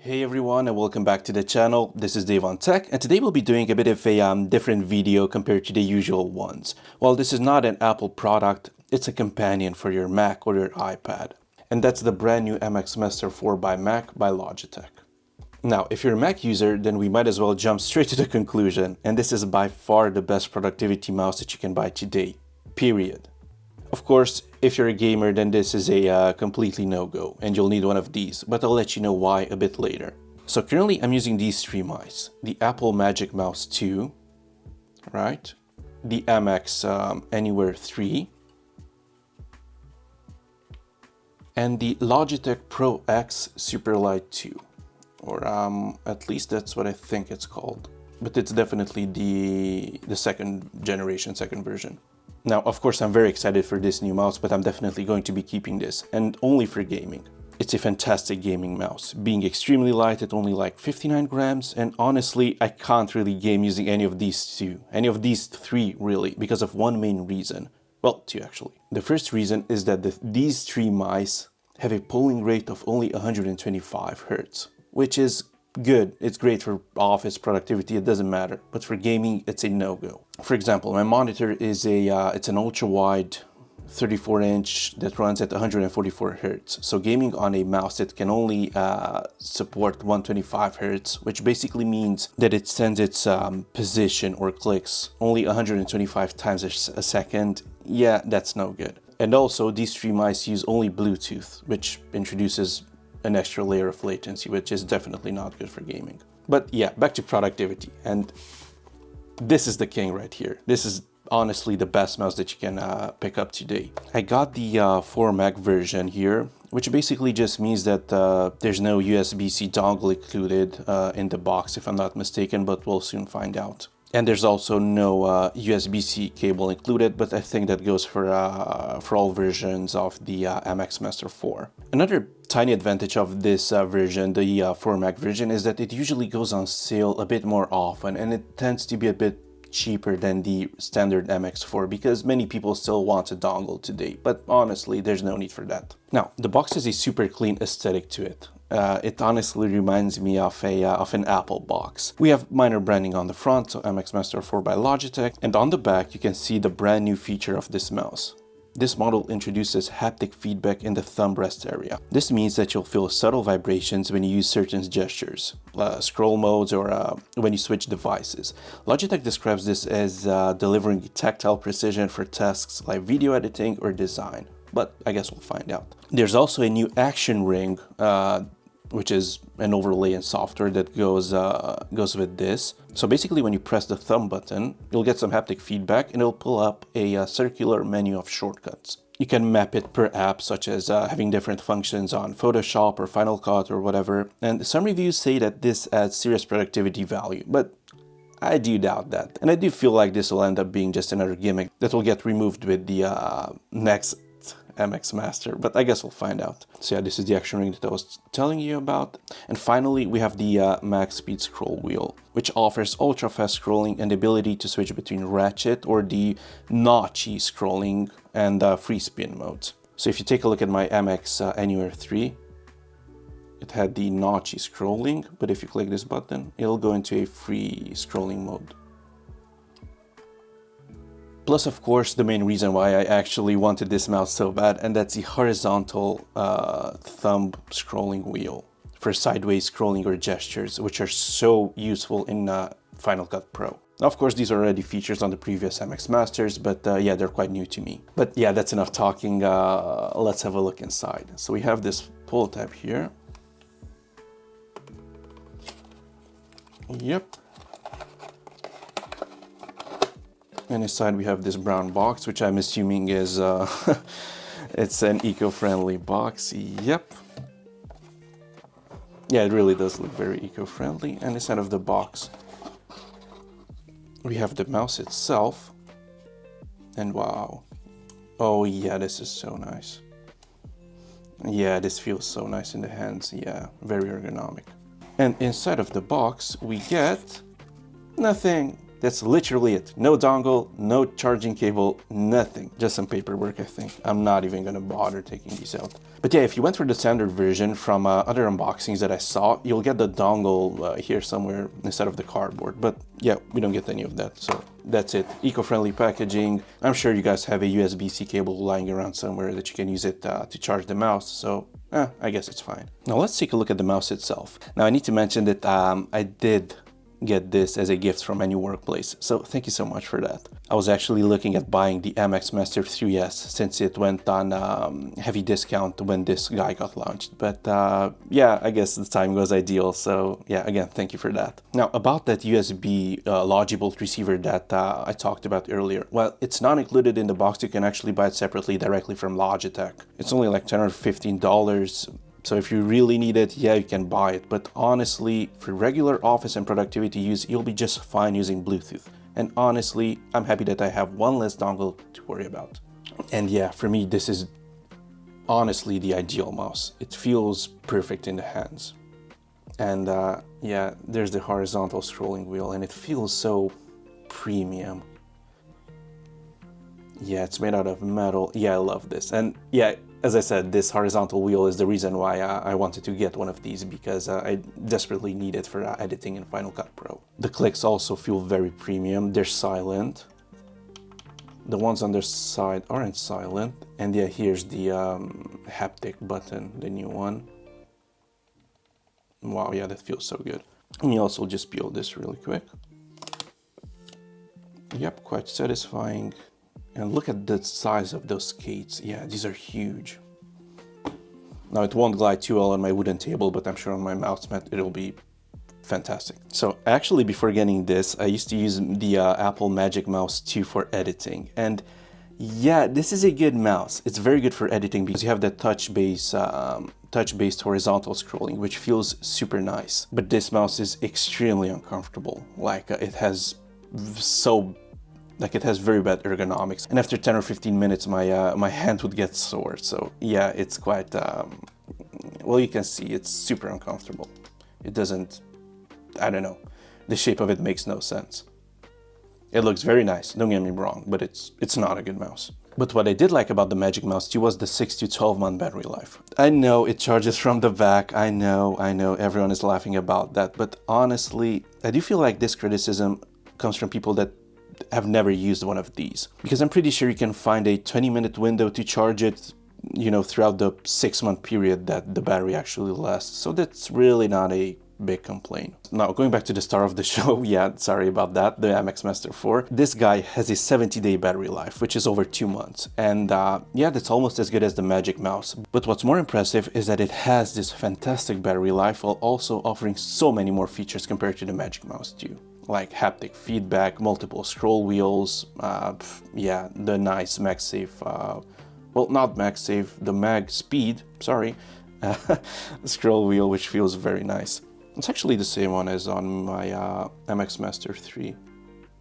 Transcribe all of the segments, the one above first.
Hey everyone, and welcome back to the channel. This is Dave on Tech, and today we'll be doing a bit of a different video compared to the usual ones. While this is not an Apple product, it's a companion for your Mac or your iPad. And that's the brand new MX Master 4 by Mac by Logitech. Now, if you're a Mac user, then we might as well jump straight to the conclusion, and this is by far the best productivity mouse that you can buy today, period. Of course, if you're a gamer, then this is a completely no-go, and you'll need one of these, but I'll let you know why a bit later. So currently I'm using these three mice: the Apple Magic Mouse 2, right? The MX Anywhere 3, and the Logitech Pro X Superlight 2, or at least that's what I think it's called, but it's definitely the second generation, second version. Now, of course, I'm very excited for this new mouse, but I'm definitely going to be keeping this, and only for gaming. It's a fantastic gaming mouse, being extremely light at only like 59 grams, and honestly, I can't really game using any of these three really, because of one main reason. Well, two actually. The first reason is that these three mice have a polling rate of only 125 Hz, which is good. It's great for office productivity, it doesn't matter, but for gaming it's a no-go. For example, my monitor is it's an ultra-wide 34-inch that runs at 144 Hz. So gaming on a mouse that can only support 125 Hz, which basically means that it sends its position or clicks only 125 times a second, yeah, that's no good. And also, these three mice use only Bluetooth, which introduces an extra layer of latency, which is definitely not good for gaming. But yeah, back to productivity, and this is the king right here. This is honestly the best mouse that you can pick up today. I got the 4 Mac version here, which basically just means that there's no USB-C dongle included in the box, if I'm not mistaken, but we'll soon find out. And there's also no USB-C cable included, but I think that goes for all versions of the MX Master 4. Another tiny advantage of this version, the 4 Mac version, is that it usually goes on sale a bit more often, and it tends to be a bit cheaper than the standard MX4 because many people still want a dongle today, but honestly, there's no need for that. Now, the box has a super clean aesthetic to it. It honestly reminds me of an Apple box. We have minor branding on the front, so MX Master 4 by Logitech, and on the back you can see the brand new feature of this mouse. This model introduces haptic feedback in the thumb rest area. This means that you'll feel subtle vibrations when you use certain gestures, scroll modes, or when you switch devices. Logitech describes this as delivering tactile precision for tasks like video editing or design, but I guess we'll find out. There's also a new action ring, which is an overlay in software that goes with this. So basically, when you press the thumb button, you'll get some haptic feedback and it'll pull up a circular menu of shortcuts. You can map it per app, such as having different functions on Photoshop or Final Cut or whatever. And some reviews say that this adds serious productivity value, but I do doubt that. And I do feel like this will end up being just another gimmick that will get removed with the next MX Master, but I guess we'll find out. So yeah, this is the action ring that I was telling you about. And finally, we have the Max Speed Scroll Wheel, which offers ultra-fast scrolling and the ability to switch between ratchet or the notchy scrolling and free spin modes. So if you take a look at my MX Anywhere 3, it had the notchy scrolling, but if you click this button, it'll go into a free scrolling mode. Plus, of course, the main reason why I actually wanted this mouse so bad, and that's the horizontal thumb scrolling wheel for sideways scrolling or gestures, which are so useful in Final Cut Pro. Now, of course, these are already features on the previous MX Masters, but yeah, they're quite new to me. But yeah, that's enough talking. Let's have a look inside. So we have this pull tab here. Yep. And inside we have this brown box, which I'm assuming is it's an eco-friendly box. Yep. Yeah, it really does look very eco-friendly. And inside of the box we have the mouse itself. And wow. Oh yeah, this is so nice. Yeah, this feels so nice in the hands. Yeah, very ergonomic. And inside of the box we get nothing. That's literally it. No dongle, no charging cable, nothing. Just some paperwork, I think. I'm not even gonna bother taking these out. But yeah, if you went for the standard version from other unboxings that I saw, you'll get the dongle here somewhere instead of the cardboard. But yeah, we don't get any of that, so that's it. Eco-friendly packaging. I'm sure you guys have a USB-C cable lying around somewhere that you can use it to charge the mouse, so I guess it's fine. Now let's take a look at the mouse itself. Now I need to mention that I did get this as a gift from my new workplace, so thank you so much for that. I was actually looking at buying the MX Master 3S since it went on heavy discount when this guy got launched, but yeah, I guess the time was ideal, so yeah, again, thank you for that. Now about that USB Logibolt receiver that I talked about earlier, well, it's not included in the box. You can actually buy it separately directly from Logitech. It's only like $10 or $15. So if you really need it, yeah, you can buy it. But honestly, for regular office and productivity use, you'll be just fine using Bluetooth. And honestly, I'm happy that I have one less dongle to worry about. And yeah, for me, this is honestly the ideal mouse. It feels perfect in the hands. And yeah, there's the horizontal scrolling wheel, and it feels so premium. Yeah, it's made out of metal. Yeah, I love this. And yeah, as I said, this horizontal wheel is the reason why I wanted to get one of these, because I desperately need it for editing in Final Cut Pro. The clicks also feel very premium. They're silent. The ones on their side aren't silent. And yeah, here's the haptic button, the new one. Wow, yeah, that feels so good. Let me also just peel this really quick. Yep, quite satisfying. And look at the size of those skates. Yeah, these are huge. Now it won't glide too well on my wooden table, but I'm sure on my mouse mat it'll be fantastic. So actually, before getting this, I used to use the Apple Magic Mouse 2 for editing. And yeah, this is a good mouse. It's very good for editing because you have that touch-based horizontal scrolling, which feels super nice. But this mouse is extremely uncomfortable. Like it has very bad ergonomics, and after 10 or 15 minutes my hand would get sore. So yeah, it's quite well, you can see it's super uncomfortable. It doesn't, I don't know, the shape of it makes no sense. It looks very nice, don't get me wrong, but it's not a good mouse. But what I did like about the Magic Mouse 2 was the 6 to 12 month battery life. I know it charges from the back, I know everyone is laughing about that, but honestly I do feel like this criticism comes from people that have never used one of these, because I'm pretty sure you can find a 20-minute window to charge it, you know, throughout the 6-month period that the battery actually lasts. So that's really not a big complaint. Now, going back to the star of the show, yeah, sorry about that, the MX Master 4. This guy has a 70-day battery life, which is over 2 months. And yeah, that's almost as good as the Magic Mouse. But what's more impressive is that it has this fantastic battery life while also offering so many more features compared to the Magic Mouse 2. Like haptic feedback, multiple scroll wheels, yeah, the nice MagSafe, well, not MagSafe, the Mag Speed, sorry, scroll wheel, which feels very nice. It's actually the same one as on my MX Master 3.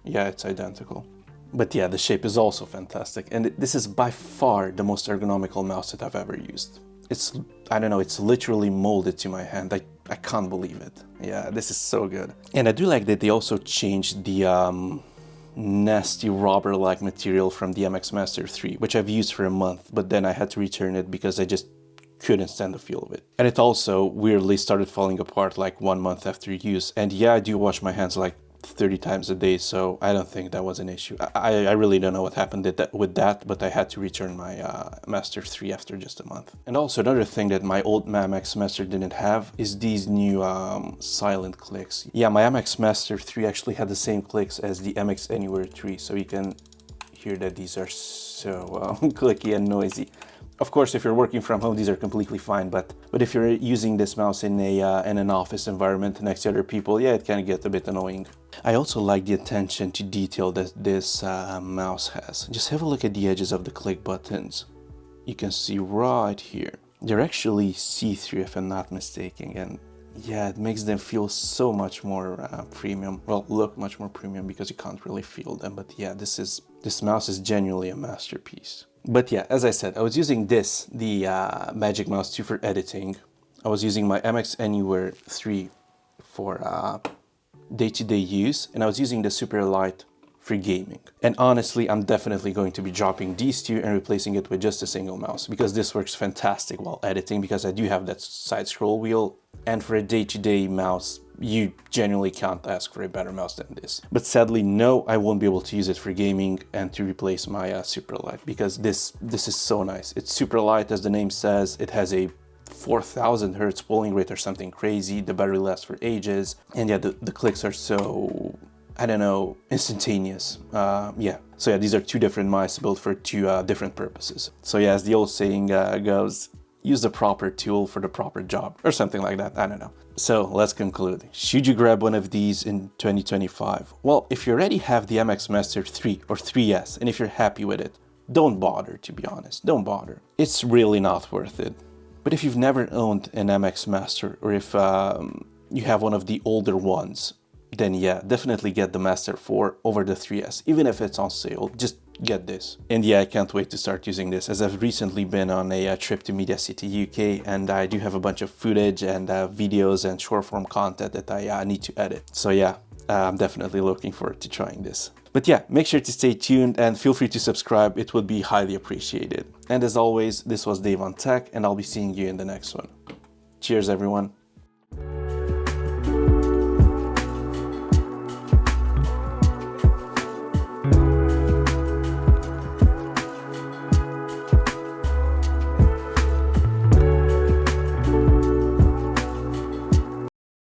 Yeah, it's identical. But yeah, the shape is also fantastic, and this is by far the most ergonomical mouse that I've ever used. It's, I don't know, it's literally molded to my hand. I can't believe it. Yeah, this is so good. And I do like that they also changed the nasty rubber-like material from the MX Master 3, which I've used for a month, but then I had to return it because I just couldn't stand the feel of it. And it also weirdly started falling apart like 1 month after use. And yeah, I do wash my hands like 30 times a day, so I don't think that was an issue. I really don't know what happened with that, but I had to return my Master 3 after just a month. And also another thing that my old MX Master didn't have is these new silent clicks. Yeah, my MX Master 3 actually had the same clicks as the MX Anywhere 3, so you can hear that these are so clicky and noisy. Of course, if you're working from home, these are completely fine, but if you're using this mouse in an office environment next to other people, yeah, it can get a bit annoying. I also like the attention to detail that this mouse has. Just have a look at the edges of the click buttons. You can see right here. They're actually see-through, if I'm not mistaken, and yeah, it makes them feel so much more premium. Well, look much more premium because you can't really feel them, but yeah, this mouse is genuinely a masterpiece. But yeah, as I said, I was using the Magic Mouse 2 for editing. I was using my MX Anywhere 3 for day-to-day use, and I was using the Superlight for gaming. And honestly, I'm definitely going to be dropping these two and replacing it with just a single mouse, because this works fantastic while editing, because I do have that side scroll wheel, and for a day-to-day mouse, you genuinely can't ask for a better mouse than this. But sadly, no, I won't be able to use it for gaming and to replace my Superlight, because this is so nice. It's Superlight, as the name says. It has a 4000 hertz polling rate or something crazy. The battery lasts for ages, and yeah, the clicks are so, I don't know, instantaneous. Yeah, so yeah, these are two different mice built for two different purposes. So yeah, as the old saying goes, use the proper tool for the proper job, or something like that, I don't know. So let's conclude. Should you grab one of these in 2025? Well, if you already have the MX Master 3 or 3S, and if you're happy with it, don't bother, to be honest, don't bother. It's really not worth it. But if you've never owned an MX Master, or if you have one of the older ones, then yeah, definitely get the Master 4 over the 3S. Even if it's on sale, just get this. And yeah, I can't wait to start using this, as I've recently been on a trip to Media City, UK, and I do have a bunch of footage and videos and short form content that I need to edit. So yeah, I'm definitely looking forward to trying this. But yeah, make sure to stay tuned and feel free to subscribe. It would be highly appreciated. And as always, this was Dave on Tech, and I'll be seeing you in the next one. Cheers, everyone.